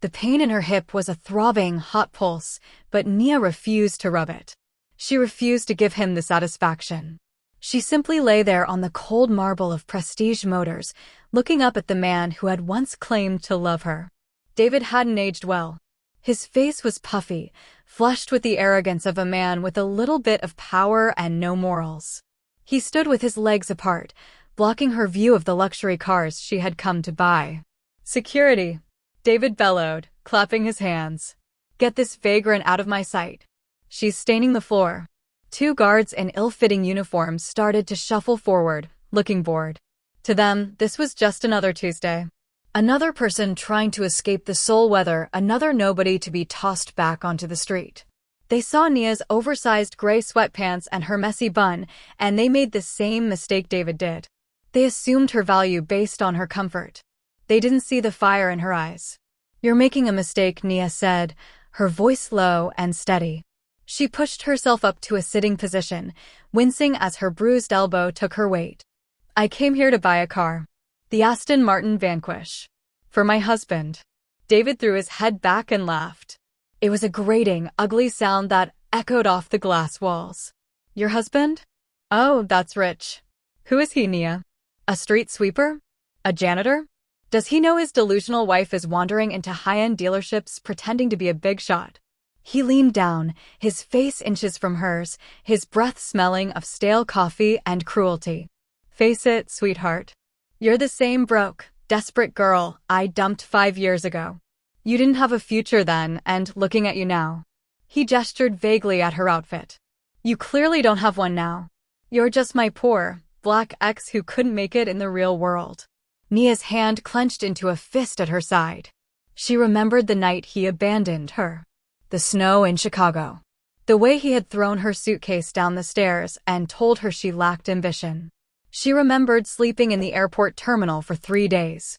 The pain in her hip was a throbbing, hot pulse, but Nia refused to rub it. She refused to give him the satisfaction. She simply lay there on the cold marble of Prestige Motors, looking up at the man who had once claimed to love her. David hadn't aged well. His face was puffy, flushed with the arrogance of a man with a little bit of power and no morals. He stood with his legs apart, blocking her view of the luxury cars she had come to buy. "Security," David bellowed, clapping his hands. "Get this vagrant out of my sight. She's staining the floor." Two guards in ill-fitting uniforms started to shuffle forward, looking bored. To them, this was just another Tuesday. Another person trying to escape the soul weather, another nobody to be tossed back onto the street. They saw Nia's oversized gray sweatpants and her messy bun, and they made the same mistake David did. They assumed her value based on her comfort. They didn't see the fire in her eyes. "You're making a mistake," Nia said, her voice low and steady. She pushed herself up to a sitting position, wincing as her bruised elbow took her weight. "I came here to buy a car. The Aston Martin Vanquish. For my husband." David threw his head back and laughed. It was a grating, ugly sound that echoed off the glass walls. "Your husband? Oh, that's rich. Who is he, Nia? A street sweeper? A janitor? Does he know his delusional wife is wandering into high-end dealerships pretending to be a big shot?" He leaned down, his face inches from hers, his breath smelling of stale coffee and cruelty. "Face it, sweetheart. You're the same broke, desperate girl I dumped 5 years ago. You didn't have a future then, and looking at you now." He gestured vaguely at her outfit. "You clearly don't have one now. You're just my poor, black ex who couldn't make it in the real world." Nia's hand clenched into a fist at her side. She remembered the night he abandoned her. The snow in Chicago. The way he had thrown her suitcase down the stairs and told her she lacked ambition. She remembered sleeping in the airport terminal for 3 days.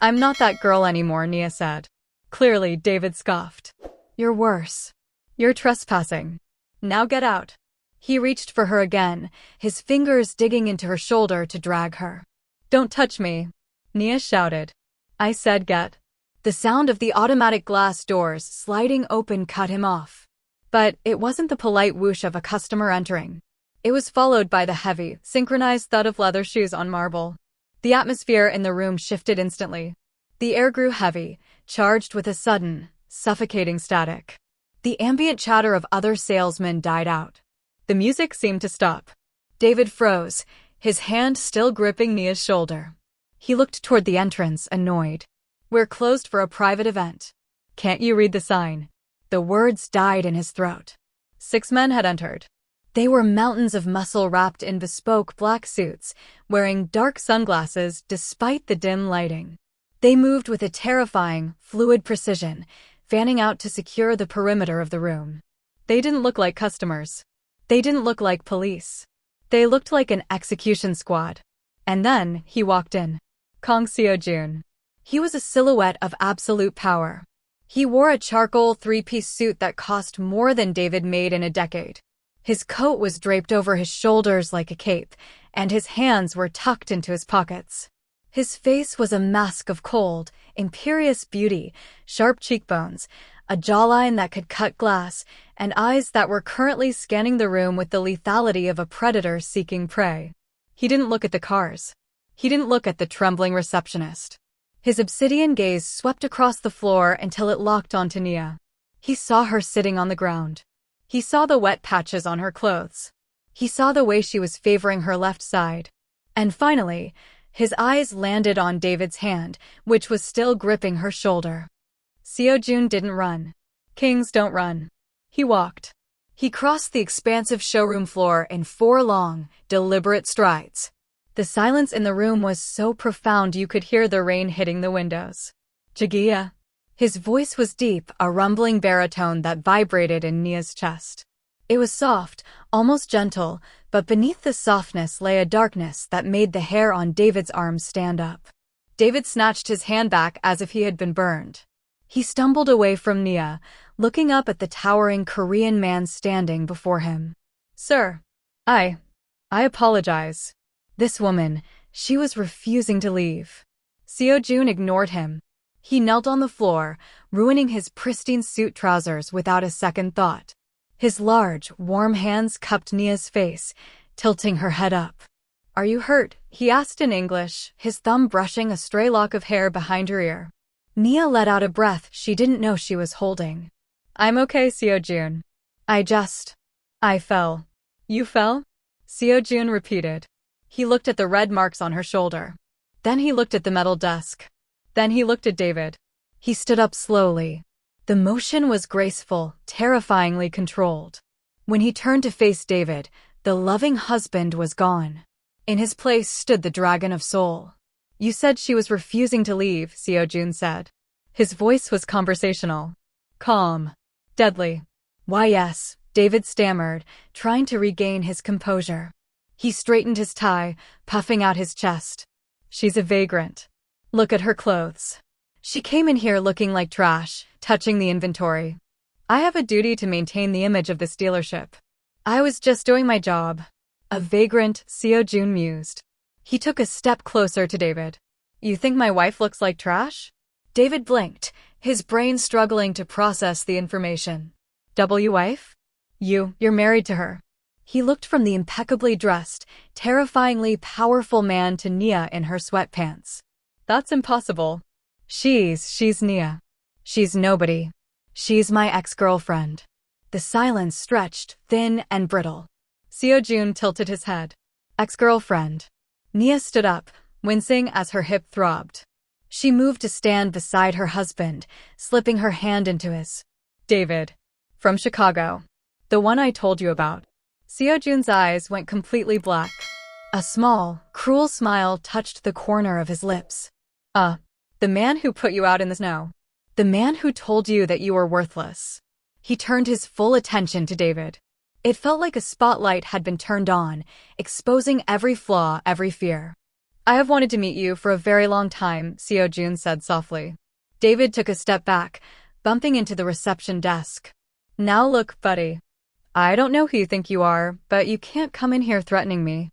"I'm not that girl anymore," Nia said. Clearly, David scoffed. "You're worse. You're trespassing. Now get out." He reached for her again, his fingers digging into her shoulder to drag her. "Don't touch me," Nia shouted. "I said get." The sound of the automatic glass doors sliding open cut him off. But it wasn't the polite whoosh of a customer entering. It was followed by the heavy, synchronized thud of leather shoes on marble. The atmosphere in the room shifted instantly. The air grew heavy, charged with a sudden, suffocating static. The ambient chatter of other salesmen died out. The music seemed to stop. David froze, his hand still gripping Nia's shoulder. He looked toward the entrance, annoyed. "We're closed for a private event. Can't you read the sign?" The words died in his throat. 6 men had entered. They were mountains of muscle wrapped in bespoke black suits, wearing dark sunglasses despite the dim lighting. They moved with a terrifying, fluid precision, fanning out to secure the perimeter of the room. They didn't look like customers. They didn't look like police. They looked like an execution squad. And then he walked in. Kang Seo-jun. He was a silhouette of absolute power. He wore a charcoal 3-piece suit that cost more than David made in a decade. His coat was draped over his shoulders like a cape, and his hands were tucked into his pockets. His face was a mask of cold, imperious beauty, sharp cheekbones, a jawline that could cut glass, and eyes that were currently scanning the room with the lethality of a predator seeking prey. He didn't look at the cars. He didn't look at the trembling receptionist. His obsidian gaze swept across the floor until it locked onto Nia. He saw her sitting on the ground. He saw the wet patches on her clothes. He saw the way she was favoring her left side. And finally, his eyes landed on David's hand, which was still gripping her shoulder. Seo-jun didn't run. Kings don't run. He walked. He crossed the expansive showroom floor in 4 long, deliberate strides. The silence in the room was so profound you could hear the rain hitting the windows. "Jagiya." His voice was deep, a rumbling baritone that vibrated in Nia's chest. It was soft, almost gentle, but beneath the softness lay a darkness that made the hair on David's arms stand up. David snatched his hand back as if he had been burned. He stumbled away from Nia, looking up at the towering Korean man standing before him. "Sir, I apologize." This woman, she was refusing to leave. Seo-jun ignored him. He knelt on the floor, ruining his pristine suit trousers without a second thought. His large, warm hands cupped Nia's face, tilting her head up. "Are you hurt?" he asked in English, his thumb brushing a stray lock of hair behind her ear. Nia let out a breath she didn't know she was holding. "I'm okay, Seo-jun. I fell." "You fell?" Seo-jun repeated. He looked at the red marks on her shoulder. Then he looked at the metal desk. Then he looked at David. He stood up slowly. The motion was graceful, terrifyingly controlled. When he turned to face David, the loving husband was gone. In his place stood the Dragon of Soul. "You said she was refusing to leave," Seo-jun said. His voice was conversational. Calm. Deadly. "Why yes," David stammered, trying to regain his composure. He straightened his tie, puffing out his chest. "She's a vagrant. Look at her clothes. She came in here looking like trash, touching the inventory. I have a duty to maintain the image of this dealership. I was just doing my job." "A vagrant," Seo-jun mused. He took a step closer to David. "You think my wife looks like trash?" David blinked, his brain struggling to process the information. "Wife? You're married to her." He looked from the impeccably dressed, terrifyingly powerful man to Nia in her sweatpants. "That's impossible. She's Nia. She's nobody. She's my ex-girlfriend." The silence stretched, thin and brittle. Seo-jun tilted his head. "Ex-girlfriend." Nia stood up, wincing as her hip throbbed. She moved to stand beside her husband, slipping her hand into his. "David. From Chicago. The one I told you about." Seo-jun's eyes went completely black. A small, cruel smile touched the corner of his lips. The man who put you out in the snow. The man who told you that you were worthless." He turned his full attention to David. It felt like a spotlight had been turned on, exposing every flaw, every fear. "I have wanted to meet you for a very long time," Seo-jun said softly. David took a step back, bumping into the reception desk. "Now look, buddy. I don't know who you think you are, but you can't come in here threatening me.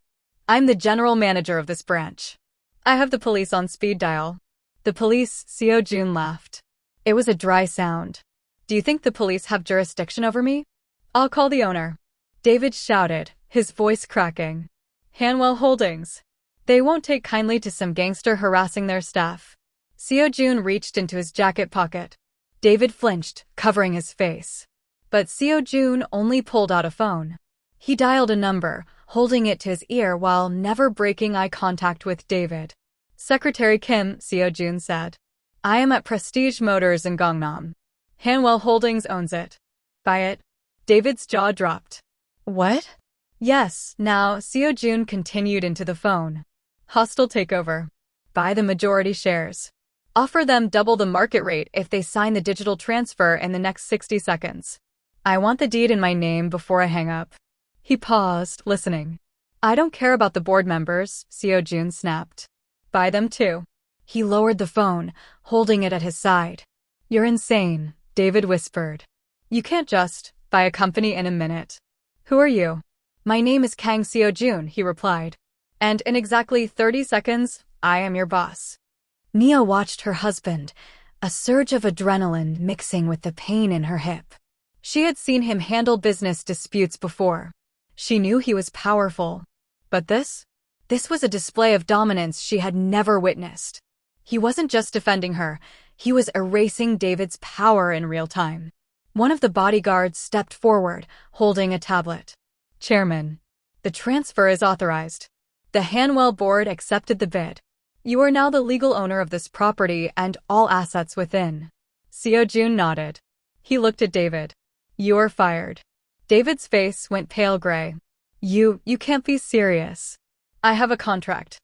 I'm the general manager of this branch. I have the police on speed dial." "The police?" Seo-jun laughed. It was a dry sound. "Do you think the police have jurisdiction over me? I'll call the owner." David shouted, his voice cracking. "Hanwell Holdings. They won't take kindly to some gangster harassing their staff." Seo-jun reached into his jacket pocket. David flinched, covering his face. But Seo-jun only pulled out a phone. He dialed a number, holding it to his ear while never breaking eye contact with David. "Secretary Kim," Seo-jun said. "I am at Prestige Motors in Gangnam. Hanwell Holdings owns it. Buy it?" David's jaw dropped. "What?" "Yes." Now, Seo-jun continued into the phone. "Hostile takeover. Buy the majority shares. Offer them double the market rate if they sign the digital transfer in the next 60 seconds. I want the deed in my name before I hang up." He paused, listening. "I don't care about the board members," Seo-jun snapped. "Buy them too." He lowered the phone, holding it at his side. "You're insane," David whispered. "You can't just buy a company in a minute." "Who are you?" "My name is Kang Seo-jun," he replied. "And in exactly 30 seconds, I am your boss." Nia watched her husband, a surge of adrenaline mixing with the pain in her hip. She had seen him handle business disputes before. She knew he was powerful. But this was a display of dominance she had never witnessed. He wasn't just defending her, he was erasing David's power in real time. One of the bodyguards stepped forward, holding a tablet. "Chairman, the transfer is authorized. The Hanwell board accepted the bid. You are now the legal owner of this property and all assets within." Seo-jun nodded. He looked at David. "You're fired." David's face went pale gray. You can't be serious." "I have a contract.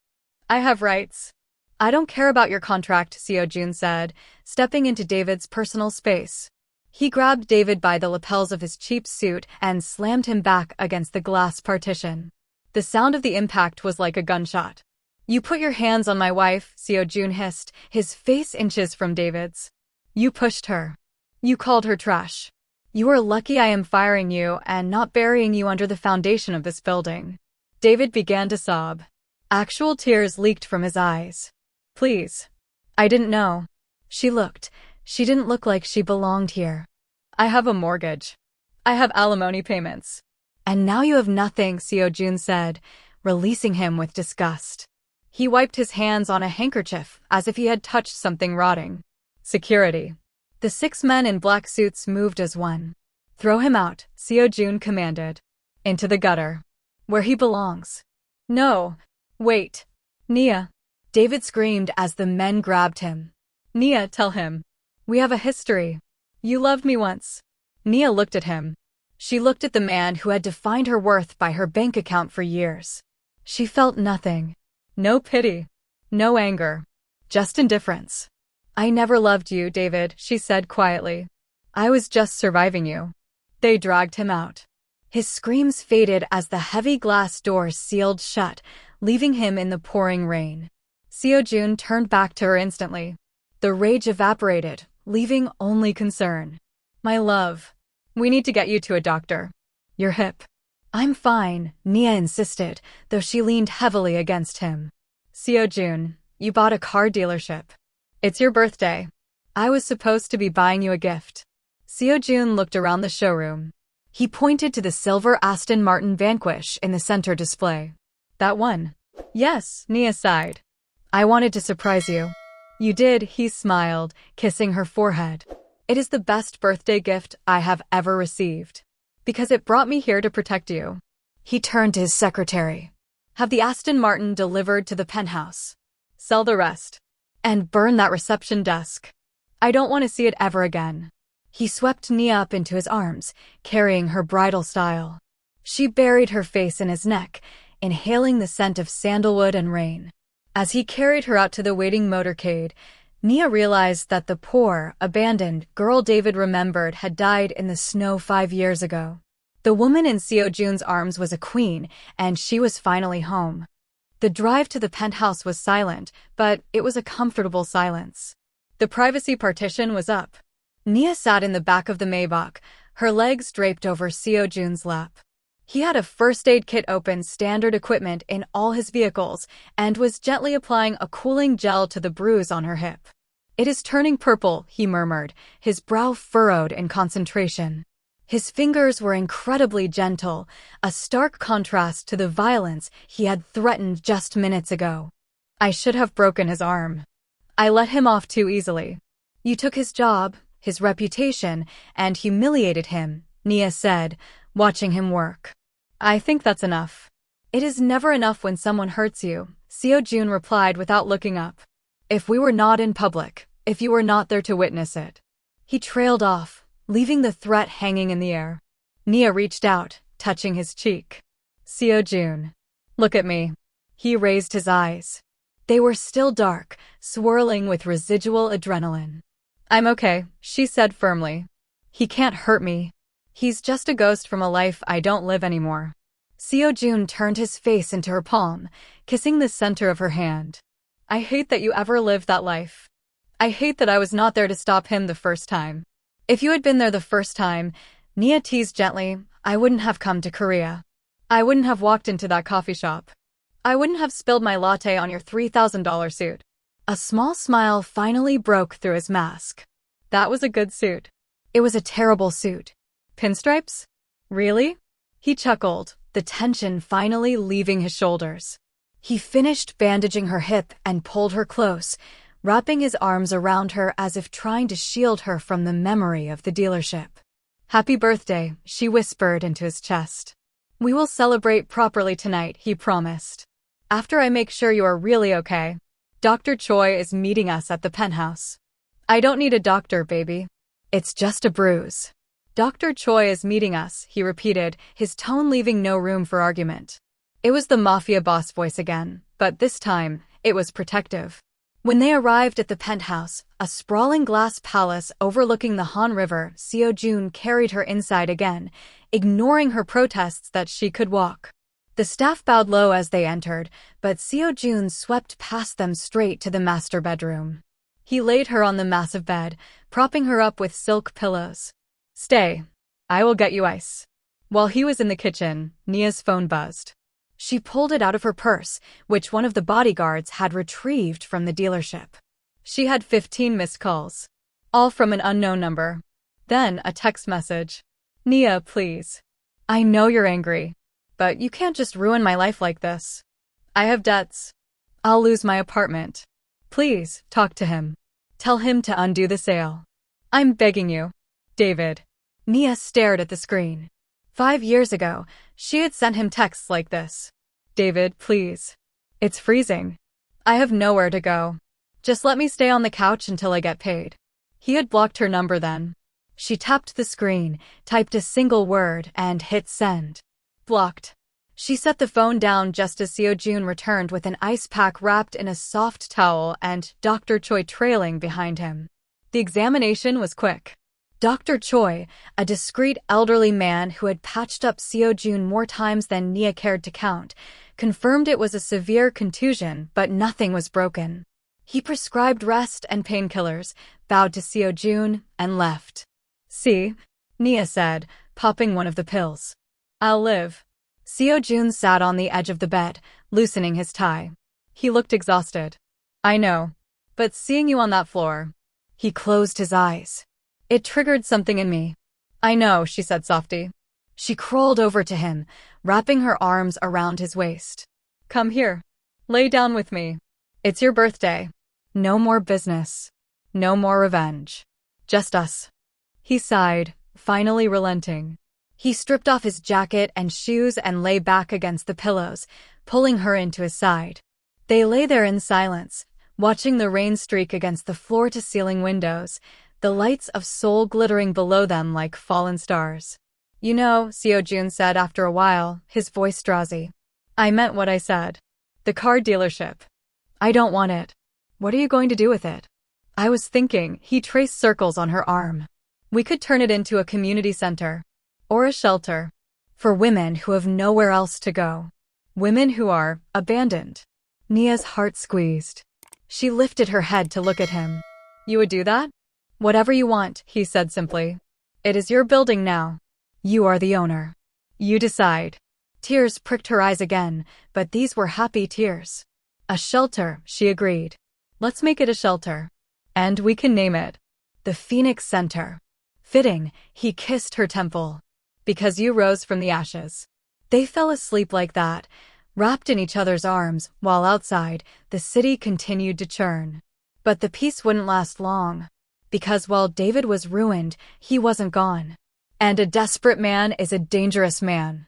I have rights." "I don't care about your contract," Seo-jun said, stepping into David's personal space. He grabbed David by the lapels of his cheap suit and slammed him back against the glass partition. The sound of the impact was like a gunshot. "You put your hands on my wife," Seo-jun hissed, his face inches from David's. "You pushed her. You called her trash. You are lucky I am firing you and not burying you under the foundation of this building." David began to sob. Actual tears leaked from his eyes. "Please. I didn't know." She looked. She didn't look like she belonged here. I have a mortgage. I have alimony payments. And now you have nothing, Seo-jun said, releasing him with disgust. He wiped his hands on a handkerchief as if he had touched something rotting. Security. The 6 men in black suits moved as one. Throw him out, Seo-jun commanded. Into the gutter. Where he belongs. No. Wait. Nia. David screamed as the men grabbed him. Nia, tell him. We have a history. You loved me once. Nia looked at him. She looked at the man who had defined her worth by her bank account for years. She felt nothing. No pity. No anger. Just indifference. I never loved you, David, she said quietly. I was just surviving you. They dragged him out. His screams faded as the heavy glass doors sealed shut, leaving him in the pouring rain. Seo-jun turned back to her instantly. The rage evaporated, leaving only concern. My love. We need to get you to a doctor. Your hip. I'm fine, Nia insisted, though she leaned heavily against him. Seo-jun, you bought a car dealership. It's your birthday. I was supposed to be buying you a gift. Seo-jun looked around the showroom. He pointed to the silver Aston Martin Vanquish in the center display. That one? Yes, Nia sighed. I wanted to surprise you. You did, he smiled, kissing her forehead. It is the best birthday gift I have ever received. Because it brought me here to protect you. He turned to his secretary. Have the Aston Martin delivered to the penthouse. Sell the rest. And burn that reception desk. I don't want to see it ever again. He swept Nia up into his arms, carrying her bridal style. She buried her face in his neck, inhaling the scent of sandalwood and rain. As he carried her out to the waiting motorcade, Nia realized that the poor, abandoned girl David remembered had died in the snow 5 years ago. The woman in Seo-jun's arms was a queen, and she was finally home. The drive to the penthouse was silent, but it was a comfortable silence. The privacy partition was up. Nia sat in the back of the Maybach, her legs draped over Seo-jun's lap. He had a first aid kit open standard equipment in all his vehicles and was gently applying a cooling gel to the bruise on her hip. It is turning purple, he murmured, his brow furrowed in concentration. His fingers were incredibly gentle, a stark contrast to the violence he had threatened just minutes ago. I should have broken his arm. I let him off too easily. You took his job, his reputation, and humiliated him, Nia said, watching him work. I think that's enough. It is never enough when someone hurts you, Seo-jun replied without looking up. If we were not in public, if you were not there to witness it. He trailed off, leaving the threat hanging in the air. Nia reached out, touching his cheek. Seo-jun. Look at me. He raised his eyes. They were still dark, swirling with residual adrenaline. I'm okay, she said firmly. He can't hurt me. He's just a ghost from a life I don't live anymore. Seo-jun turned his face into her palm, kissing the center of her hand. I hate that you ever lived that life. I hate that I was not there to stop him the first time. If you had been there the first time, Nia teased gently, I wouldn't have come to Korea. I wouldn't have walked into that coffee shop. I wouldn't have spilled my latte on your $3,000 suit. A small smile finally broke through his mask. That was a good suit. It was a terrible suit. Pinstripes? Really? He chuckled, the tension finally leaving his shoulders. He finished bandaging her hip and pulled her close, wrapping his arms around her as if trying to shield her from the memory of the dealership. Happy birthday, she whispered into his chest. We will celebrate properly tonight, he promised. After I make sure you are really okay. Dr. Choi is meeting us at the penthouse. I don't need a doctor, baby. It's just a bruise. Dr. Choi is meeting us, he repeated, his tone leaving no room for argument. It was the mafia boss voice again, but this time, it was protective. When they arrived at the penthouse, a sprawling glass palace overlooking the Han River, Seo-jun carried her inside again, ignoring her protests that she could walk. The staff bowed low as they entered, but Seo-jun swept past them straight to the master bedroom. He laid her on the massive bed, propping her up with silk pillows. Stay. I will get you ice. While he was in the kitchen, Nia's phone buzzed. She pulled it out of her purse, which one of the bodyguards had retrieved from the dealership. She had 15 missed calls, all from an unknown number. Then a text message. Nia, please. I know you're angry, but you can't just ruin my life like this. I have debts. I'll lose my apartment. Please, talk to him. Tell him to undo the sale. I'm begging you. David. Nia stared at the screen. 5 years ago, she had sent him texts like this. David, please. It's freezing. I have nowhere to go. Just let me stay on the couch until I get paid. He had blocked her number then. She tapped the screen, typed a single word, and hit send. Blocked. She set the phone down just as Seo-jun returned with an ice pack wrapped in a soft towel and Dr. Choi trailing behind him. The examination was quick. Dr. Choi, a discreet elderly man who had patched up Seo-jun more times than Nia cared to count, confirmed it was a severe contusion, but nothing was broken. He prescribed rest and painkillers, bowed to Seo-jun, and left. See? Nia said, popping one of the pills. I'll live. Seo-jun sat on the edge of the bed, loosening his tie. He looked exhausted. I know. But seeing you on that floor. He closed his eyes. It triggered something in me. I know, she said softly. She crawled over to him, wrapping her arms around his waist. Come here. Lay down with me. It's your birthday. No more business. No more revenge. Just us. He sighed, finally relenting. He stripped off his jacket and shoes and lay back against the pillows, pulling her into his side. They lay there in silence, watching the rain streak against the floor-to-ceiling windows, the lights of Seoul glittering below them like fallen stars. You know, Seo-jun said after a while, his voice drowsy. I meant what I said. The car dealership. I don't want it. What are you going to do with it? I was thinking, he traced circles on her arm. We could turn it into a community center. Or a shelter. For women who have nowhere else to go. Women who are abandoned. Nia's heart squeezed. She lifted her head to look at him. You would do that? Whatever you want, he said simply. It is your building now. You are the owner. You decide. Tears pricked her eyes again, but these were happy tears. A shelter, she agreed. Let's make it a shelter. And we can name it the Phoenix Center. Fitting, he kissed her temple. Because you rose from the ashes. They fell asleep like that, wrapped in each other's arms, while outside, the city continued to churn. But the peace wouldn't last long. Because while David was ruined, he wasn't gone. And a desperate man is a dangerous man.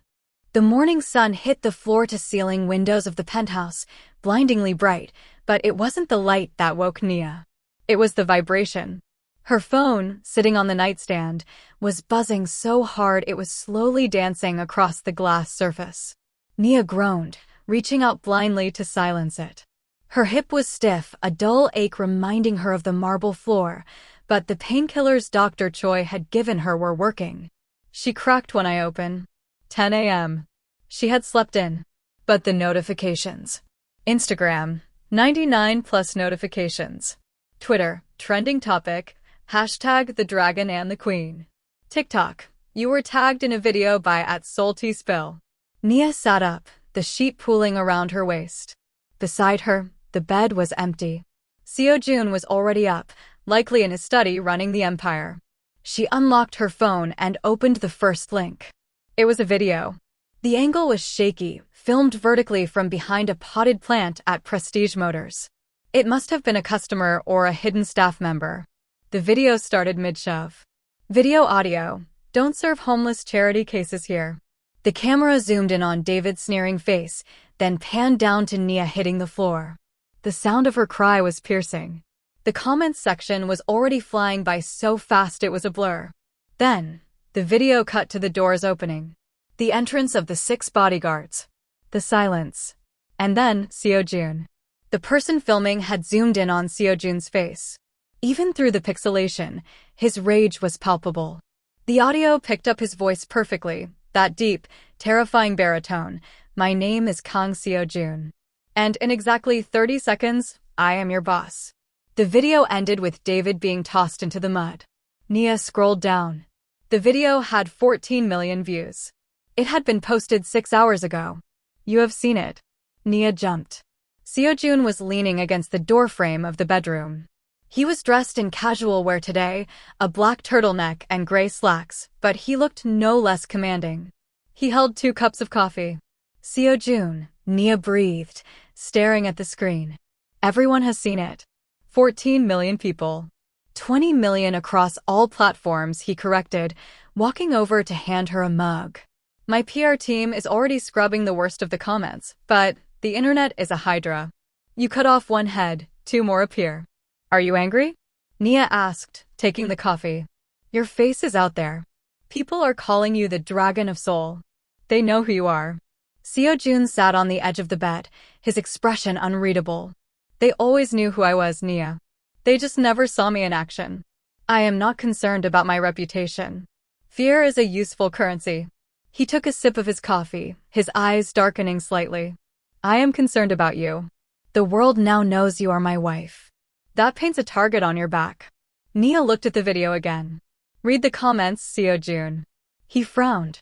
The morning sun hit the floor-to-ceiling windows of the penthouse, blindingly bright, but it wasn't the light that woke Nia. It was the vibration. Her phone, sitting on the nightstand, was buzzing so hard it was slowly dancing across the glass surface. Nia groaned, reaching out blindly to silence it. Her hip was stiff, a dull ache reminding her of the marble floor, but the painkillers Dr. Choi had given her were working. She cracked one eye open. 10 a.m. She had slept in. But the notifications. Instagram, 99 plus notifications. Twitter, trending topic, #the dragon and the queen. TikTok, you were tagged in a video by @saltyspill. Nia sat up, the sheet pooling around her waist. Beside her, the bed was empty. Seo-jun was already up, likely in his study running the empire. She unlocked her phone and opened the first link. It was a video. The angle was shaky, filmed vertically from behind a potted plant at Prestige Motors. It must have been a customer or a hidden staff member. The video started mid-shove. Video audio. Don't serve homeless charity cases here. The camera zoomed in on David's sneering face, then panned down to Nia hitting the floor. The sound of her cry was piercing. The comments section was already flying by so fast it was a blur. Then, the video cut to the doors opening. The entrance of the 6 bodyguards. The silence. And then, Seo-jun. The person filming had zoomed in on Seo-jun's face. Even through the pixelation, his rage was palpable. The audio picked up his voice perfectly, that deep, terrifying baritone. My name is Kang Seo-jun. And in exactly 30 seconds, I am your boss. The video ended with David being tossed into the mud. Nia scrolled down. The video had 14 million views. It had been posted 6 hours ago. You have seen it. Nia jumped. Seo-jun was leaning against the doorframe of the bedroom. He was dressed in casual wear today, a black turtleneck and gray slacks, but he looked no less commanding. He held 2 cups of coffee. Seo-jun, Nia breathed, staring at the screen. Everyone has seen it. 14 million people. 20 million across all platforms, he corrected, walking over to hand her a mug. My PR team is already scrubbing the worst of the comments, but the internet is a hydra. You cut off one head, 2 more appear. Are you angry? Nia asked, taking the coffee. Your face is out there. People are calling you the Dragon of Seoul. They know who you are. Seo-jun sat on the edge of the bed, his expression unreadable. They always knew who I was, Nia. They just never saw me in action. I am not concerned about my reputation. Fear is a useful currency. He took a sip of his coffee, his eyes darkening slightly. I am concerned about you. The world now knows you are my wife. That paints a target on your back. Nia looked at the video again. Read the comments, Seo-jun. He frowned.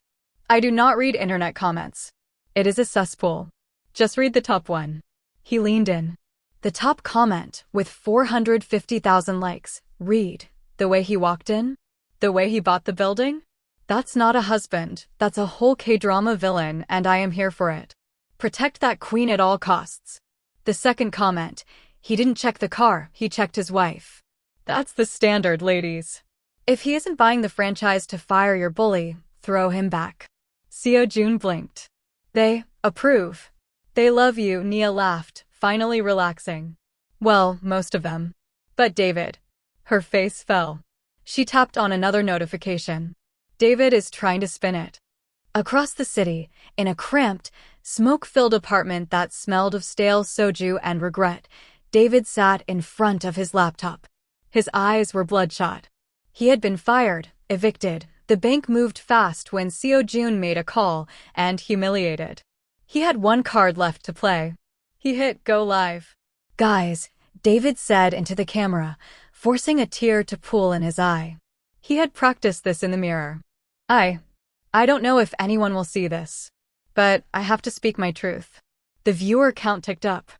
I do not read internet comments. It is a cesspool. Just read the top one. He leaned in. The top comment, with 450,000 likes, read, the way he walked in? The way he bought the building? That's not a husband, that's a whole K-drama villain, and I am here for it. Protect that queen at all costs. The second comment, he didn't check the car, he checked his wife. That's the standard, ladies. If he isn't buying the franchise to fire your bully, throw him back. Seo-jun blinked. They approve. They love you, Nia laughed, finally relaxing. Well, most of them. But David. Her face fell. She tapped on another notification. David is trying to spin it. Across the city, in a cramped, smoke-filled apartment that smelled of stale soju and regret, David sat in front of his laptop. His eyes were bloodshot. He had been fired, evicted. The bank moved fast when Seo-jun made a call, and humiliated. He had one card left to play. He hit go live. Guys, David said into the camera, forcing a tear to pool in his eye. He had practiced this in the mirror. I don't know if anyone will see this, but I have to speak my truth. The viewer count ticked up.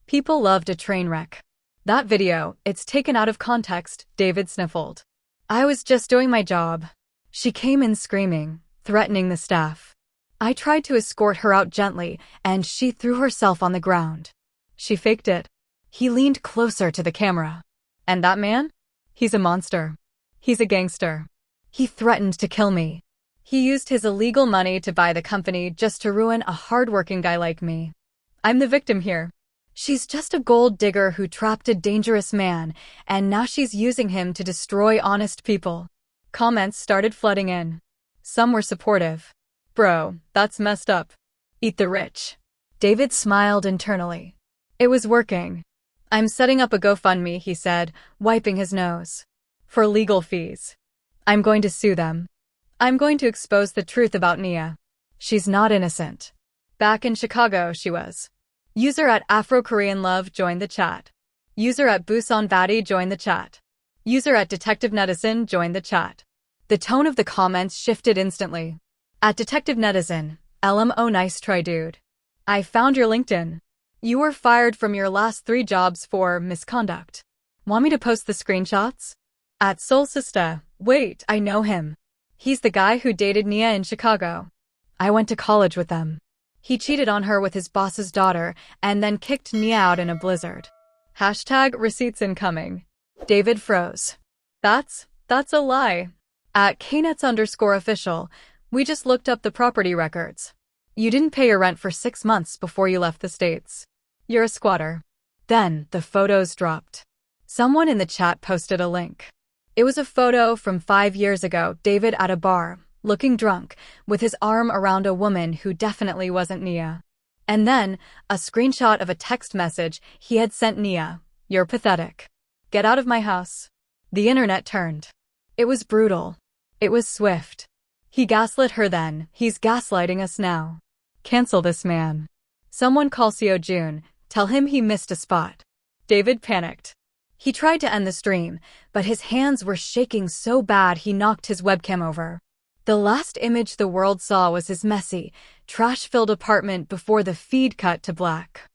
People loved a train wreck. That video, it's taken out of context, David sniffled. I was just doing my job. She came in screaming, threatening the staff. I tried to escort her out gently, and she threw herself on the ground. She faked it. He leaned closer to the camera. And that man? He's a monster. He's a gangster. He threatened to kill me. He used his illegal money to buy the company just to ruin a hardworking guy like me. I'm the victim here. She's just a gold digger who trapped a dangerous man, and now she's using him to destroy honest people. Comments started flooding in. Some were supportive. Bro, that's messed up. Eat the rich. David smiled internally. It was working. I'm setting up a GoFundMe, he said, wiping his nose. For legal fees. I'm going to sue them. I'm going to expose the truth about Nia. She's not innocent. Back in Chicago, she was. User at Afro-Korean Love joined the chat. User at Busan Batty joined the chat. User at Detective Netizen joined the chat. The tone of the comments shifted instantly. At Detective Netizen, LMO nice try dude. I found your LinkedIn. You were fired from your last 3 jobs for misconduct. Want me to post the screenshots? At Soul Sister, wait, I know him. He's the guy who dated Nia in Chicago. I went to college with them. He cheated on her with his boss's daughter and then kicked Nia out in a blizzard. Hashtag receipts incoming. David froze. That's a lie. At knets_official, we just looked up the property records. You didn't pay your rent for 6 months before you left the States. You're a squatter. Then the photos dropped. Someone in the chat posted a link. It was a photo from 5 years ago, David at a bar, looking drunk, with his arm around a woman who definitely wasn't Nia. And then, a screenshot of a text message he had sent Nia. You're pathetic. Get out of my house. The internet turned. It was brutal. It was swift. He gaslit her then, he's gaslighting us now. Cancel this man. Someone call Seo-jun, tell him he missed a spot. David panicked. He tried to end the stream, but his hands were shaking so bad he knocked his webcam over. The last image the world saw was his messy, trash-filled apartment before the feed cut to black.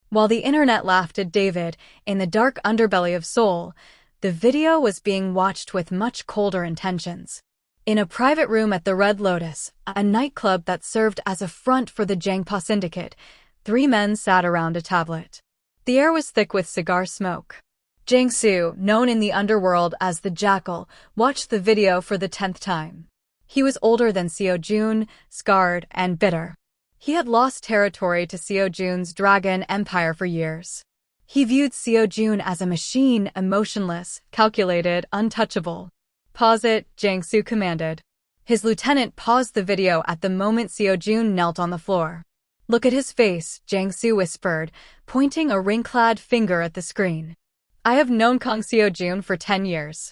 While the internet laughed at David, in the dark underbelly of Seoul, The video was being watched with much colder intentions. In a private room at the Red Lotus, a nightclub that served as a front for the Jangpa Syndicate, 3 men sat around a tablet. The air was thick with cigar smoke. Jang-soo, known in the underworld as the Jackal, watched the video for the 10th time. He was older than Seo-jun, scarred and bitter. He had lost territory to Seo-jun's dragon empire for years. He viewed Seo-jun as a machine, emotionless, calculated, untouchable. "Pause it," Jang-soo commanded. His lieutenant paused the video at the moment Seo-jun knelt on the floor. "Look at his face," Jang-soo whispered, pointing a ring-clad finger at the screen. "I have known Kang Seo-jun for 10 years.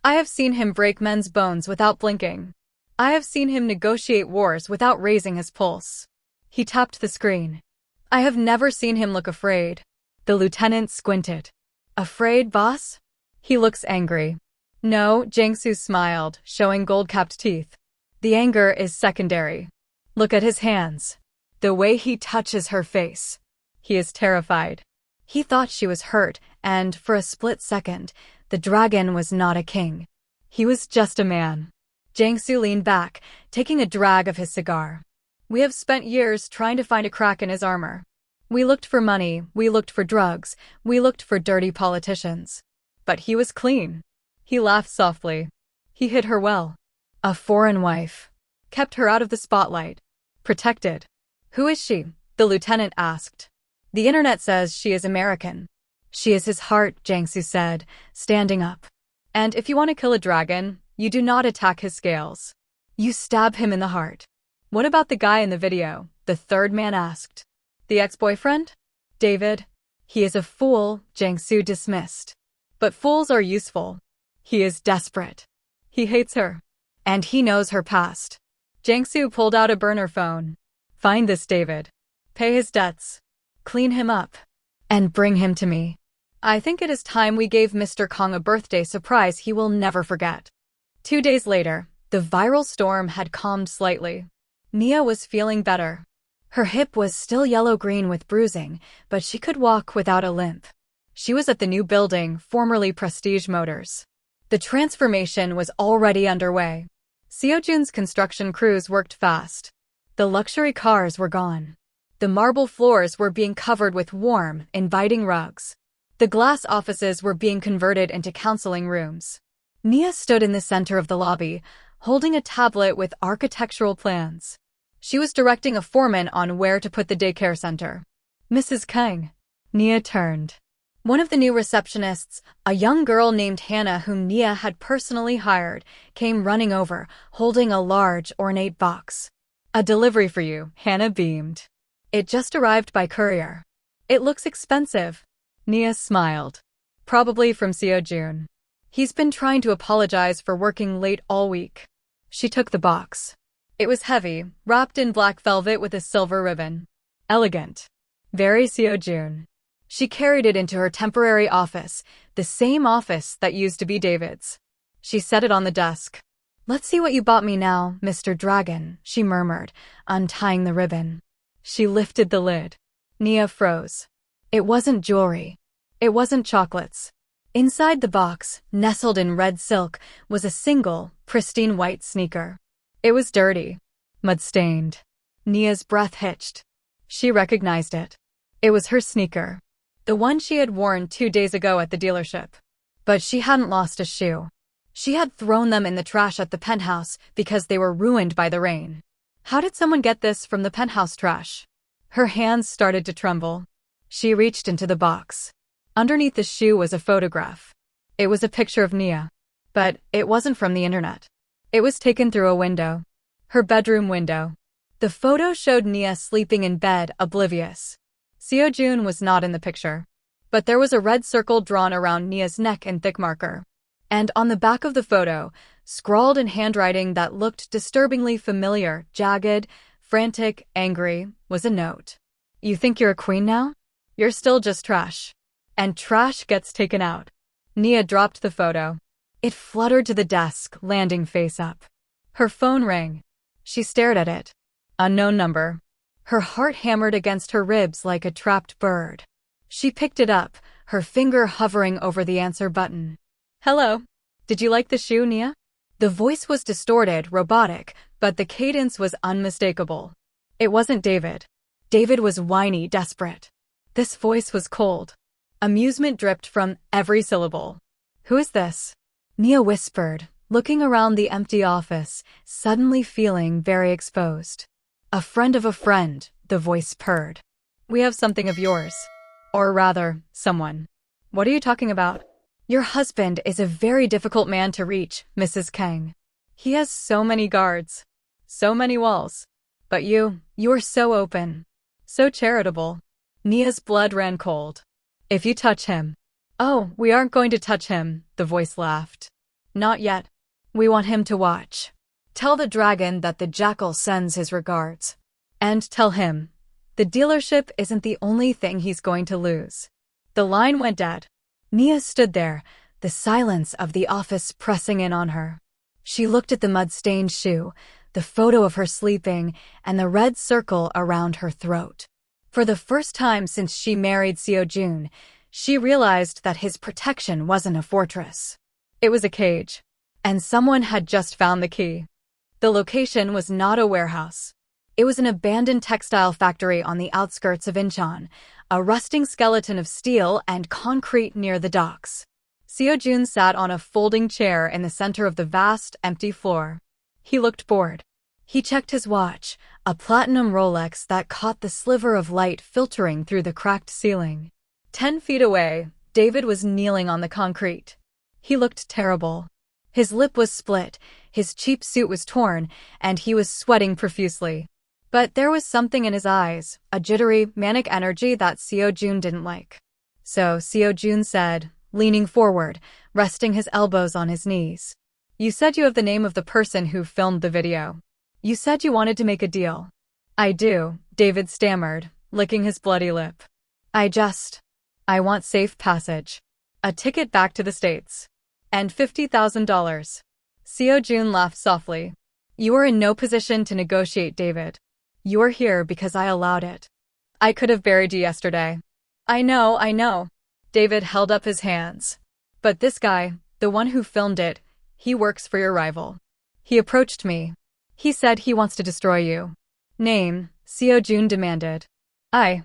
I have seen him break men's bones without blinking. I have seen him negotiate wars without raising his pulse." He tapped the screen. "I have never seen him look afraid." The lieutenant squinted. "Afraid, boss?" "He looks angry." "No," Jang-soo smiled, showing gold-capped teeth. "The anger is secondary. Look at his hands. The way he touches her face. He is terrified." He thought she was hurt, and, for a split second, the dragon was not a king. He was just a man. Jang-soo leaned back, taking a drag of his cigar. "We have spent years trying to find a crack in his armor. We looked for money, we looked for drugs, we looked for dirty politicians. But he was clean." He laughed softly. "He hid her well. A foreign wife. Kept her out of the spotlight. Protected." "Who is she?" the lieutenant asked. "The internet says she is American." "She is his heart," Jang-soo said, standing up. "And if you want to kill a dragon, you do not attack his scales. You stab him in the heart." "What about the guy in the video?" the third man asked. "The ex-boyfriend? David?" "He is a fool," Jang-soo dismissed. "But fools are useful." "He is desperate. He hates her. And he knows her past." Jang-soo pulled out a burner phone. "Find this David. Pay his debts. Clean him up. And bring him to me. I think it is time we gave Mr. Kong a birthday surprise he will never forget." 2 days later, the viral storm had calmed slightly. Nia was feeling better. Her hip was still yellow-green with bruising, but she could walk without a limp. She was at the new building, formerly Prestige Motors. The transformation was already underway. Seo-jun's construction crews worked fast. The luxury cars were gone. The marble floors were being covered with warm, inviting rugs. The glass offices were being converted into counseling rooms. Nia stood in the center of the lobby, holding a tablet with architectural plans. She was directing a foreman on where to put the daycare center. "Mrs. Kang." Nia turned. One of the new receptionists, a young girl named Hannah whom Nia had personally hired, came running over, holding a large, ornate box. "A delivery for you," Hannah beamed. "It just arrived by courier." "It looks expensive." Nia smiled. "Probably from Seo-jun. He's been trying to apologize for working late all week." She took the box. It was heavy, wrapped in black velvet with a silver ribbon. Elegant. Very Seo-jun. She carried it into her temporary office, the same office that used to be David's. She set it on the desk. "Let's see what you bought me now, Mr. Dragon," she murmured, untying the ribbon. She lifted the lid. Nia froze. It wasn't jewelry. It wasn't chocolates. Inside the box, nestled in red silk, was a single, pristine white sneaker. It was dirty. Mud-stained. Nia's breath hitched. She recognized it. It was her sneaker. The one she had worn 2 days ago at the dealership. But she hadn't lost a shoe. She had thrown them in the trash at the penthouse because they were ruined by the rain. How did someone get this from the penthouse trash? Her hands started to tremble. She reached into the box. Underneath the shoe was a photograph. It was a picture of Nia. But it wasn't from the internet. It was taken through a window. Her bedroom window. The photo showed Nia sleeping in bed, oblivious. Seo-jun was not in the picture. But there was a red circle drawn around Nia's neck in thick marker. And on the back of the photo, scrawled in handwriting that looked disturbingly familiar, jagged, frantic, angry, was a note. "You think you're a queen now? You're still just trash. And trash gets taken out." Nia dropped the photo. It fluttered to the desk, landing face up. Her phone rang. She stared at it. Unknown number. Her heart hammered against her ribs like a trapped bird. She picked it up, her finger hovering over the answer button. Hello. Did you like the shoe, Nia? The voice was distorted, robotic, but the cadence was unmistakable. It wasn't David. David was whiny, desperate. This voice was cold. Amusement dripped from every syllable. Who is this? Nia whispered, looking around the empty office, suddenly feeling very exposed. A friend of a friend, the voice purred. We have something of yours. Or rather, someone. What are you talking about? Your husband is a very difficult man to reach, Mrs. Kang. He has so many guards. So many walls. But you're so open. So charitable. Nia's blood ran cold. If you touch him. Oh, we aren't going to touch him, the voice laughed. Not yet. We want him to watch. Tell the dragon that the jackal sends his regards. And tell him, the dealership isn't the only thing he's going to lose. The line went dead. Nia stood there, the silence of the office pressing in on her. She looked at the mud-stained shoe, the photo of her sleeping, and the red circle around her throat. For the first time since she married Seo-jun, she realized that his protection wasn't a fortress. It was a cage. And someone had just found the key. The location was not a warehouse. It was an abandoned textile factory on the outskirts of Incheon, a rusting skeleton of steel and concrete near the docks. Seo-jun sat on a folding chair in the center of the vast, empty floor. He looked bored. He checked his watch, a platinum Rolex that caught the sliver of light filtering through the cracked ceiling. 10 feet away, David was kneeling on the concrete. He looked terrible. His lip was split, his cheap suit was torn, and he was sweating profusely. But there was something in his eyes, a jittery, manic energy that Seo-jun didn't like. So Seo-jun said, leaning forward, resting his elbows on his knees. You said you have the name of the person who filmed the video. You said you wanted to make a deal. I do, David stammered, licking his bloody lip. I want safe passage. A ticket back to the States. And $50,000. Seo-jun laughed softly. You are in no position to negotiate, David. You are here because I allowed it. I could have buried you yesterday. I know. David held up his hands. But this guy, the one who filmed it, he works for your rival. He approached me. He said he wants to destroy you. Name, Seo-jun demanded. I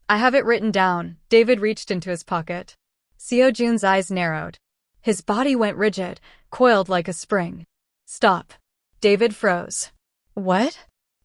have it written down. David reached into his pocket. Seo-jun's eyes narrowed. His body went rigid, coiled like a spring. Stop. David froze. What?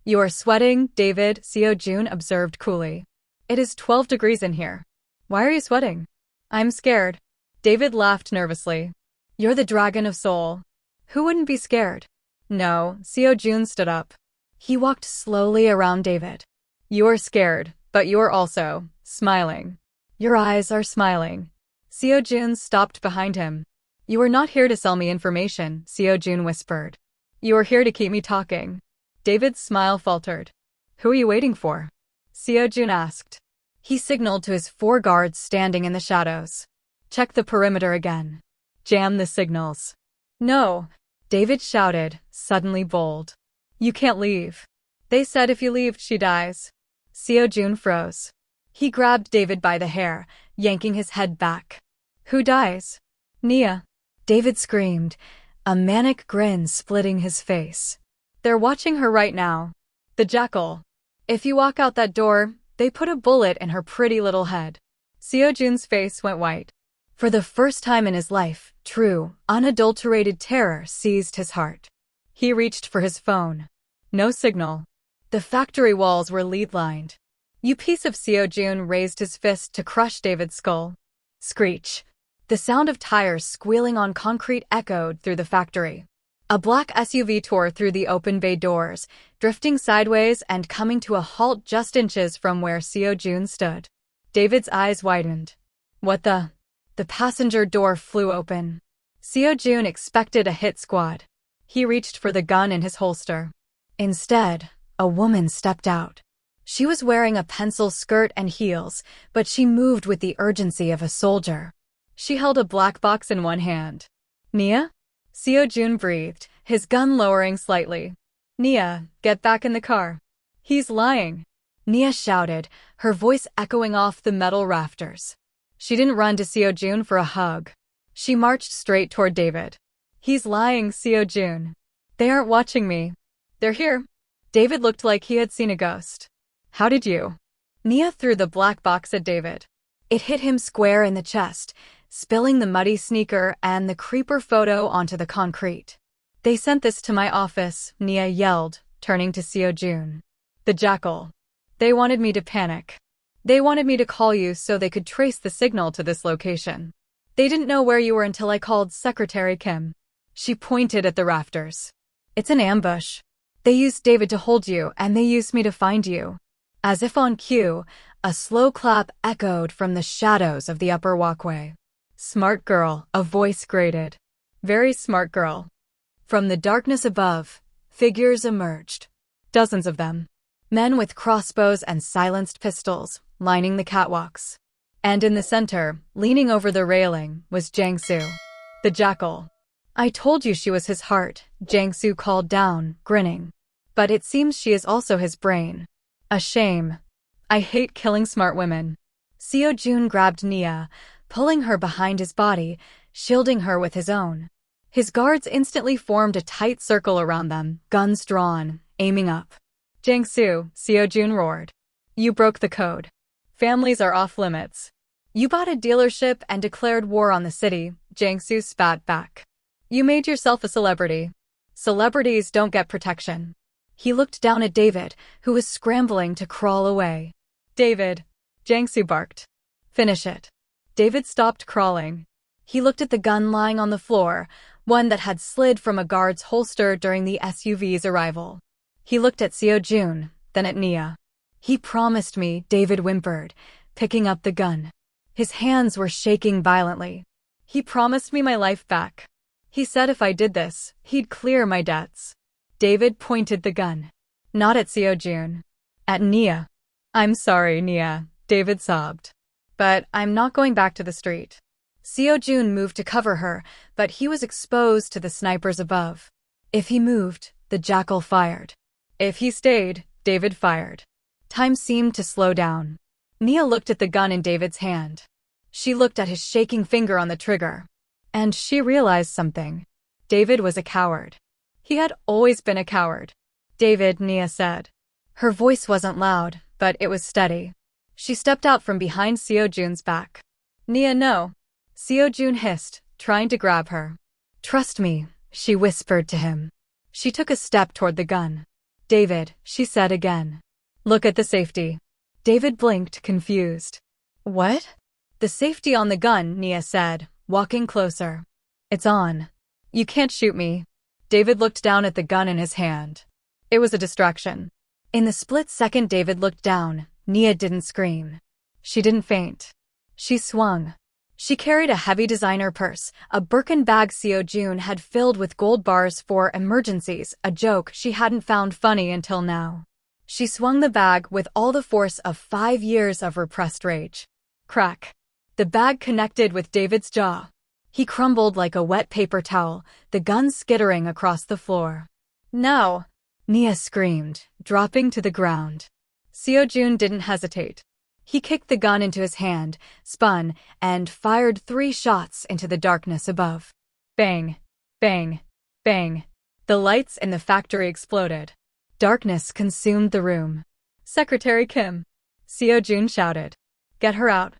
You are sweating, David, Seo-jun observed coolly. It is 12 degrees in here. Why are you sweating? I'm scared. David laughed nervously. You're the dragon of Seoul. Who wouldn't be scared? No, Seo-jun stood up. He walked slowly around David. You're scared, but you're also smiling. Your eyes are smiling. Seo-jun stopped behind him. You are not here to sell me information, Seo-jun whispered. You are here to keep me talking. David's smile faltered. Who are you waiting for? Seo-jun asked. He signaled to his 4 guards standing in the shadows. Check the perimeter again. Jam the signals. No, David shouted, suddenly bold. You can't leave. They said if you leave, she dies. Seo-jun froze. He grabbed David by the hair, yanking his head back. Who dies? Nia. David screamed, a manic grin splitting his face. They're watching her right now. The jackal. If you walk out that door, they put a bullet in her pretty little head. Seo-jun's face went white. For the first time in his life, true, unadulterated terror seized his heart. He reached for his phone. No signal. The factory walls were lead-lined. You piece of Seo-jun raised his fist to crush David's skull. Screech. The sound of tires squealing on concrete echoed through the factory. A black SUV tore through the open bay doors, drifting sideways and coming to a halt just inches from where Seo-jun stood. David's eyes widened. What the? The passenger door flew open. Seo-jun expected a hit squad. He reached for the gun in his holster. Instead, a woman stepped out. She was wearing a pencil skirt and heels, but she moved with the urgency of a soldier. She held a black box in one hand. Nia? Seo-jun breathed, his gun lowering slightly. Nia, get back in the car. He's lying. Nia shouted, her voice echoing off the metal rafters. She didn't run to Seo-jun for a hug. She marched straight toward David. He's lying, Seo-jun. They aren't watching me. They're here. David looked like he had seen a ghost. How did you? Nia threw the black box at David. It hit him square in the chest, spilling the muddy sneaker and the creeper photo onto the concrete. They sent this to my office, Nia yelled, turning to Seo-jun. The jackal. They wanted me to panic. They wanted me to call you so they could trace the signal to this location. They didn't know where you were until I called Secretary Kim. She pointed at the rafters. It's an ambush. They used David to hold you, and they used me to find you. As if on cue, a slow clap echoed from the shadows of the upper walkway. Smart girl, a voice grated. Very smart girl. From the darkness above, figures emerged. Dozens of them. Men with crossbows and silenced pistols, lining the catwalks. And in the center, leaning over the railing, was Jiangsu, the jackal. I told you she was his heart, Jiangsu called down, grinning. But it seems she is also his brain. A shame. I hate killing smart women. Seo-jun grabbed Nia, pulling her behind his body, shielding her with his own. His guards instantly formed a tight circle around them, guns drawn, aiming up. Jiangsu, Seo-jun roared. You broke the code. Families are off limits. You bought a dealership and declared war on the city, Jiangsu spat back. You made yourself a celebrity. Celebrities don't get protection. He looked down at David, who was scrambling to crawl away. David, Jiangsu barked. Finish it. David stopped crawling. He looked at the gun lying on the floor, one that had slid from a guard's holster during the SUV's arrival. He looked at Seo-jun, then at Nia. He promised me, David whimpered, picking up the gun. His hands were shaking violently. He promised me my life back. He said if I did this, he'd clear my debts. David pointed the gun. Not at Seo-jun. At Nia. I'm sorry, Nia, David sobbed. But I'm not going back to the street. Seo-jun moved to cover her, but he was exposed to the snipers above. If he moved, the jackal fired. If he stayed, David fired. Time seemed to slow down. Nia looked at the gun in David's hand. She looked at his shaking finger on the trigger. And she realized something. David was a coward. He had always been a coward. David, Nia said. Her voice wasn't loud, but it was steady. She stepped out from behind Seo-jun's back. Nia, no. Seo-jun hissed, trying to grab her. Trust me, she whispered to him. She took a step toward the gun. David, she said again. Look at the safety. David blinked, confused. What? The safety on the gun, Nia said, walking closer. It's on. You can't shoot me. David looked down at the gun in his hand. It was a distraction. In the split second David looked down, Nia didn't scream. She didn't faint. She swung. She carried a heavy designer purse, a Birkin bag Seo-jun had filled with gold bars for emergencies, a joke she hadn't found funny until now. She swung the bag with all the force of 5 years of repressed rage. Crack. The bag connected with David's jaw. He crumbled like a wet paper towel, the gun skittering across the floor. No! Nia screamed, dropping to the ground. Seo-jun didn't hesitate. He kicked the gun into his hand, spun, and fired 3 shots into the darkness above. Bang! Bang! Bang! The lights in the factory exploded. Darkness consumed the room. Secretary Kim. Seo-jun shouted. Get her out.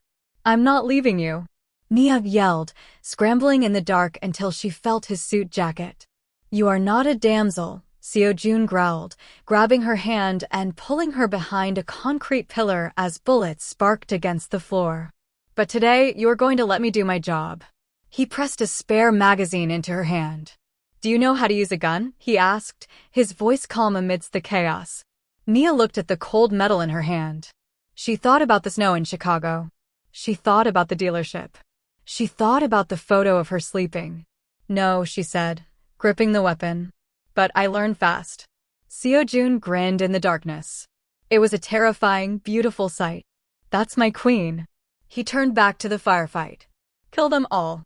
I'm not leaving you. Nia yelled, scrambling in the dark until she felt his suit jacket. You are not a damsel, Seo-jun growled, grabbing her hand and pulling her behind a concrete pillar as bullets sparked against the floor. But today, you are going to let me do my job. He pressed a spare magazine into her hand. Do you know how to use a gun? He asked, his voice calm amidst the chaos. Nia looked at the cold metal in her hand. She thought about the snow in Chicago. She thought about the dealership. She thought about the photo of her sleeping. No, she said, gripping the weapon. But I learned fast. Seo-jun grinned in the darkness. It was a terrifying, beautiful sight. That's my queen. He turned back to the firefight. Kill them all.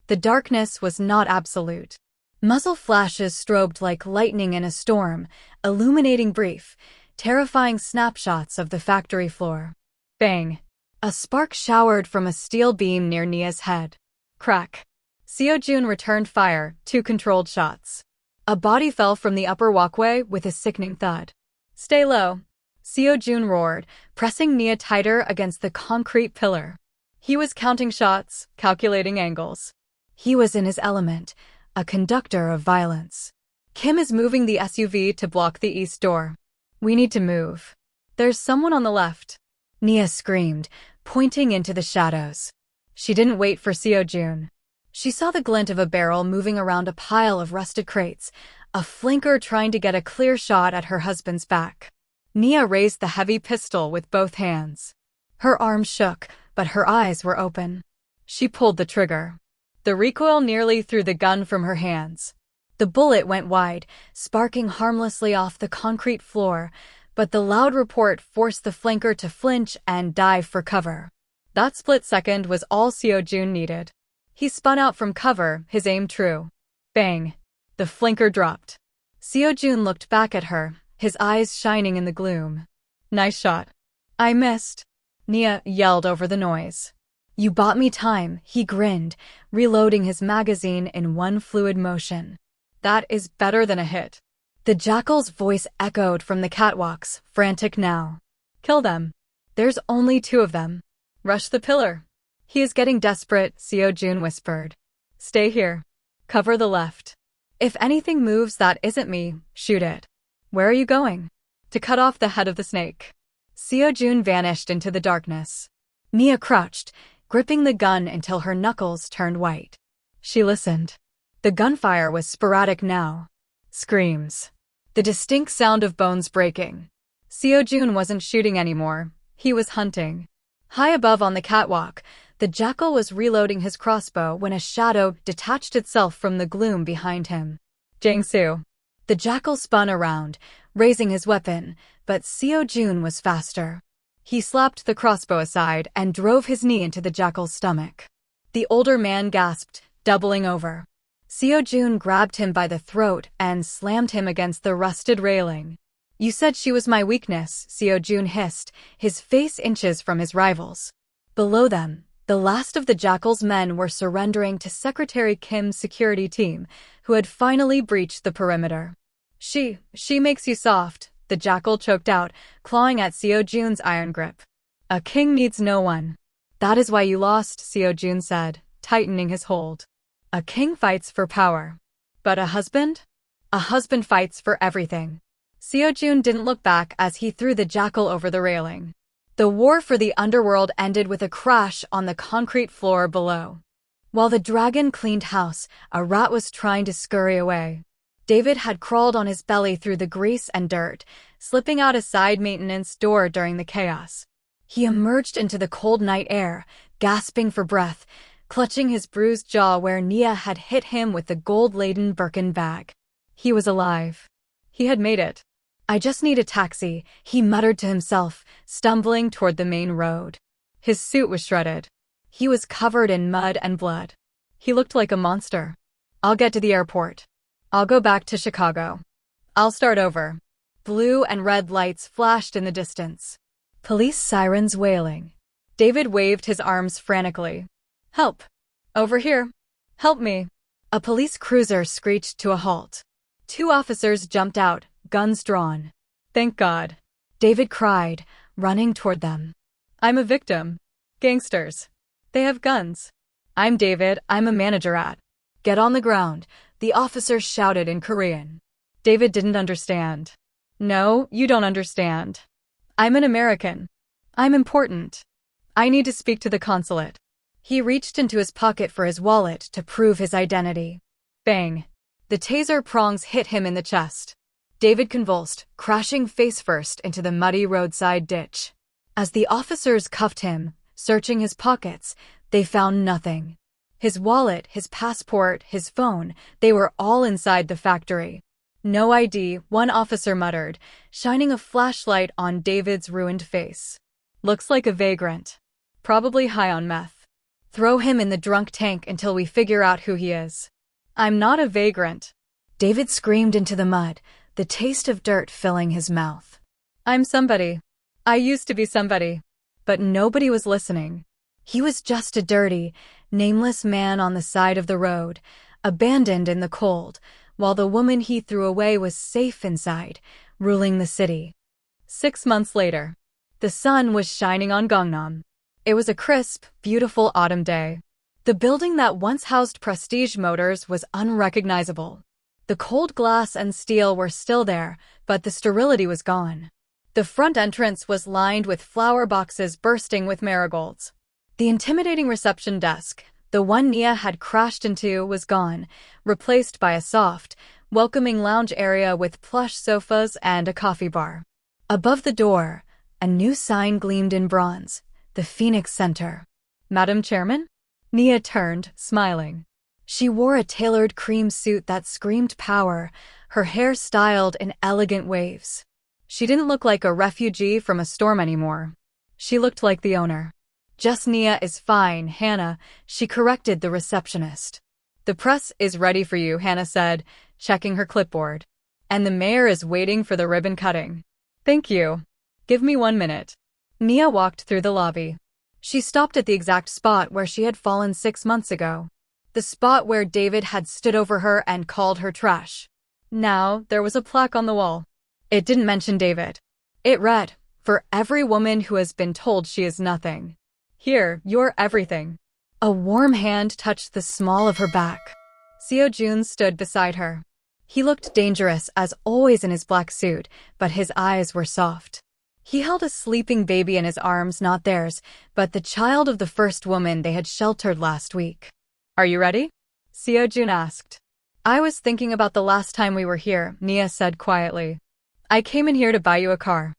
The darkness was not absolute. Muzzle flashes strobed like lightning in a storm, illuminating brief, terrifying snapshots of the factory floor. Bang! A spark showered from a steel beam near Nia's head. Crack! Seo-jun returned fire, 2 controlled shots. A body fell from the upper walkway with a sickening thud. Stay low. Seo-jun roared, pressing Nia tighter against the concrete pillar. He was counting shots, calculating angles. He was in his element, a conductor of violence. Kim is moving the SUV to block the east door. We need to move. There's someone on the left. Nia screamed, pointing into the shadows. She didn't wait for Seo-jun. She saw the glint of a barrel moving around a pile of rusted crates, a flanker trying to get a clear shot at her husband's back. Nia raised the heavy pistol with both hands. Her arms shook, but her eyes were open. She pulled the trigger. The recoil nearly threw the gun from her hands. The bullet went wide, sparking harmlessly off the concrete floor, but the loud report forced the flanker to flinch and dive for cover. That split second was all Seo-jun needed. He spun out from cover, his aim true. Bang! The flanker dropped. Seo-jun looked back at her, his eyes shining in the gloom. Nice shot. I missed. Nia yelled over the noise. You bought me time, he grinned, reloading his magazine in one fluid motion. That is better than a hit. The jackal's voice echoed from the catwalks, frantic now. Kill them. There's only 2 of them. Rush the pillar. He is getting desperate, Seo-jun whispered. Stay here. Cover the left. If anything moves that isn't me, shoot it. Where are you going? To cut off the head of the snake. Seo-jun vanished into the darkness. Nia crouched, gripping the gun until her knuckles turned white. She listened. The gunfire was sporadic now. Screams. The distinct sound of bones breaking. Seo-jun wasn't shooting anymore. He was hunting. High above on the catwalk, the jackal was reloading his crossbow when a shadow detached itself from the gloom behind him. Jang-soo. The jackal spun around, raising his weapon, but Seo-jun was faster. He slapped the crossbow aside and drove his knee into the jackal's stomach. The older man gasped, doubling over. Seo-jun grabbed him by the throat and slammed him against the rusted railing. You said she was my weakness, Seo-jun hissed, his face inches from his rivals. Below them, the last of the jackal's men were surrendering to Secretary Kim's security team, who had finally breached the perimeter. She makes you soft, the jackal choked out, clawing at Seo-jun's iron grip. A king needs no one. That is why you lost, Seo-jun said, tightening his hold. A king fights for power. But a husband? A husband fights for everything. Seo-jun didn't look back as he threw the jackal over the railing. The war for the underworld ended with a crash on the concrete floor below. While the dragon cleaned house, a rat was trying to scurry away. David had crawled on his belly through the grease and dirt, slipping out a side maintenance door during the chaos. He emerged into the cold night air, gasping for breath, clutching his bruised jaw where Nia had hit him with the gold-laden Birkin bag. He was alive. He had made it. I just need a taxi, he muttered to himself, stumbling toward the main road. His suit was shredded. He was covered in mud and blood. He looked like a monster. I'll get to the airport. I'll go back to Chicago. I'll start over. Blue and red lights flashed in the distance. Police sirens wailing. David waved his arms frantically. Help! Over here! Help me! A police cruiser screeched to a halt. 2 officers jumped out, guns drawn. Thank God! David cried, running toward them. I'm a victim. Gangsters. They have guns. I'm David, I'm a manager at. Get on the ground, the officers shouted in Korean. David didn't understand. No, you don't understand. I'm an American. I'm important. I need to speak to the consulate. He reached into his pocket for his wallet to prove his identity. Bang! The taser prongs hit him in the chest. David convulsed, crashing face first into the muddy roadside ditch. As the officers cuffed him, searching his pockets, they found nothing. His wallet, his passport, his phone, they were all inside the factory. No ID, one officer muttered, shining a flashlight on David's ruined face. Looks like a vagrant. Probably high on meth. Throw him in the drunk tank until we figure out who he is. I'm not a vagrant. David screamed into the mud, the taste of dirt filling his mouth. I'm somebody. I used to be somebody. But nobody was listening. He was just a dirty, nameless man on the side of the road, abandoned in the cold, while the woman he threw away was safe inside, ruling the city. 6 months later, the sun was shining on Gangnam. It was a crisp, beautiful autumn day. The building that once housed Prestige Motors was unrecognizable. The cold glass and steel were still there, but the sterility was gone. The front entrance was lined with flower boxes bursting with marigolds. The intimidating reception desk, the one Nia had crashed into, was gone, replaced by a soft, welcoming lounge area with plush sofas and a coffee bar. Above the door, a new sign gleamed in bronze, the Phoenix Center. "Madam Chairman?" Nia turned, smiling. She wore a tailored cream suit that screamed power, her hair styled in elegant waves. She didn't look like a refugee from a storm anymore. She looked like the owner. "Just Nia is fine, Hannah," she corrected the receptionist. "The press is ready for you," Hannah said, checking her clipboard. "And the mayor is waiting for the ribbon cutting." "Thank you. Give me 1 minute." Nia walked through the lobby. She stopped at the exact spot where she had fallen 6 months ago. The spot where David had stood over her and called her trash. Now, there was a plaque on the wall. It didn't mention David. It read, "For every woman who has been told she is nothing. Here, you're everything." A warm hand touched the small of her back. Seo Joon stood beside her. He looked dangerous as always in his black suit, but his eyes were soft. He held a sleeping baby in his arms, not theirs, but the child of the first woman they had sheltered last week. "Are you ready?" Seo Joon asked. "I was thinking about the last time we were here," Nia said quietly. "I came in here to buy you a car.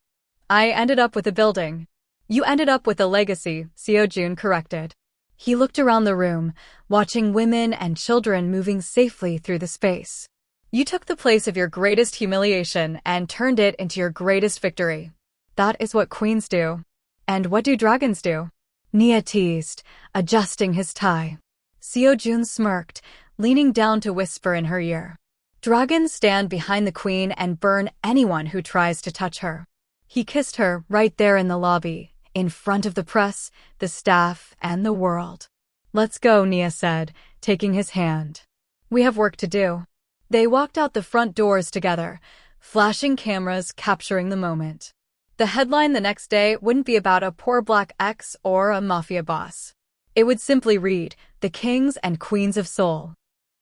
I ended up with a building." "You ended up with a legacy," Seo Joon corrected. He looked around the room, watching women and children moving safely through the space. "You took the place of your greatest humiliation and turned it into your greatest victory. That is what queens do." "And what do dragons do?" Nia teased, adjusting his tie. Seo Joon smirked, leaning down to whisper in her ear. "Dragons stand behind the queen and burn anyone who tries to touch her." He kissed her right there in the lobby, in front of the press, the staff, and the world. "Let's go," Nia said, taking his hand. "We have work to do." They walked out the front doors together, flashing cameras capturing the moment. The headline the next day wouldn't be about a poor black ex or a mafia boss. It would simply read, "The Kings and Queens of Seoul."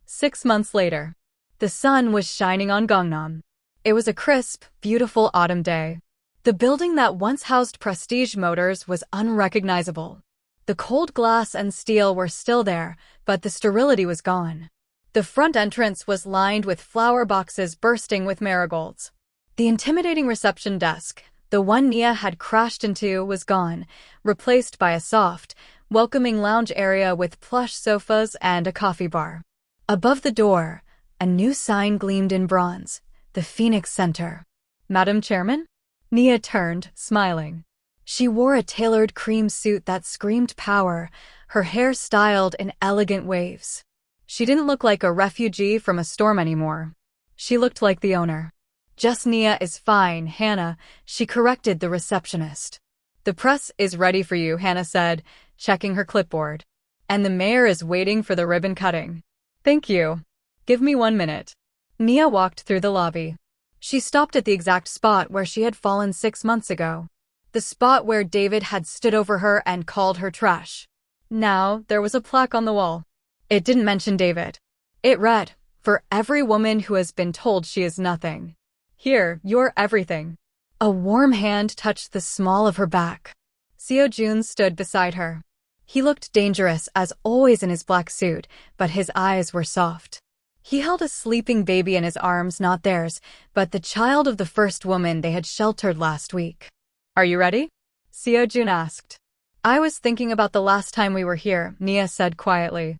6 months later, the sun was shining on Gangnam. It was a crisp, beautiful autumn day. The building that once housed Prestige Motors was unrecognizable. The cold glass and steel were still there, but the sterility was gone. The front entrance was lined with flower boxes bursting with marigolds. The intimidating reception desk, the one Nia had crashed into, was gone, replaced by a soft, welcoming lounge area with plush sofas and a coffee bar. Above the door, a new sign gleamed in bronze, the Phoenix Center. "Madam Chairman?" Nia turned, smiling. She wore a tailored cream suit that screamed power, her hair styled in elegant waves. She didn't look like a refugee from a storm anymore. She looked like the owner. "Just Nia is fine, Hannah," she corrected the receptionist. "The press is ready for you," Hannah said, checking her clipboard. "And the mayor is waiting for the ribbon cutting." "Thank you. Give me 1 minute." Nia walked through the lobby. She stopped at the exact spot where she had fallen 6 months ago. The spot where David had stood over her and called her trash. Now, there was a plaque on the wall. It didn't mention David. It read, "For every woman who has been told she is nothing. Here, you're everything." A warm hand touched the small of her back. Seo Joon stood beside her. He looked dangerous as always in his black suit, but his eyes were soft. He held a sleeping baby in his arms, not theirs, but the child of the first woman they had sheltered last week. "Are you ready?" Seo Joon asked. "I was thinking about the last time we were here," Nia said quietly.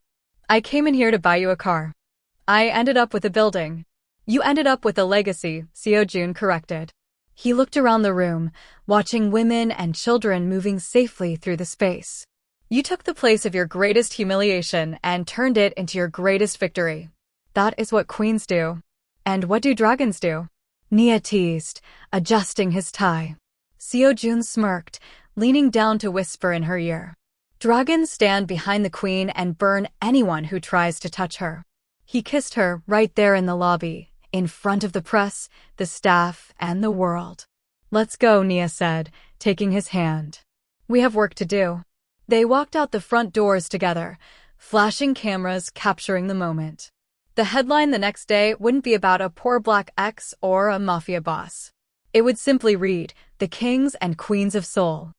"I came in here to buy you a car. I ended up with a building." "You ended up with a legacy," Seo Joon corrected. He looked around the room, watching women and children moving safely through the space. "You took the place of your greatest humiliation and turned it into your greatest victory. That is what queens do." "And what do dragons do?" Nia teased, adjusting his tie. Seo Joon smirked, leaning down to whisper in her ear. Dragons stand behind the queen and burn anyone who tries to touch her. He kissed her right there in the lobby, in front of the press, the staff, and the world. "Let's go," Nia said, taking his hand. "We have work to do." They walked out the front doors together, flashing cameras capturing the moment. The headline the next day wouldn't be about a poor black ex or a mafia boss. It would simply read, "The Kings and Queens of Seoul."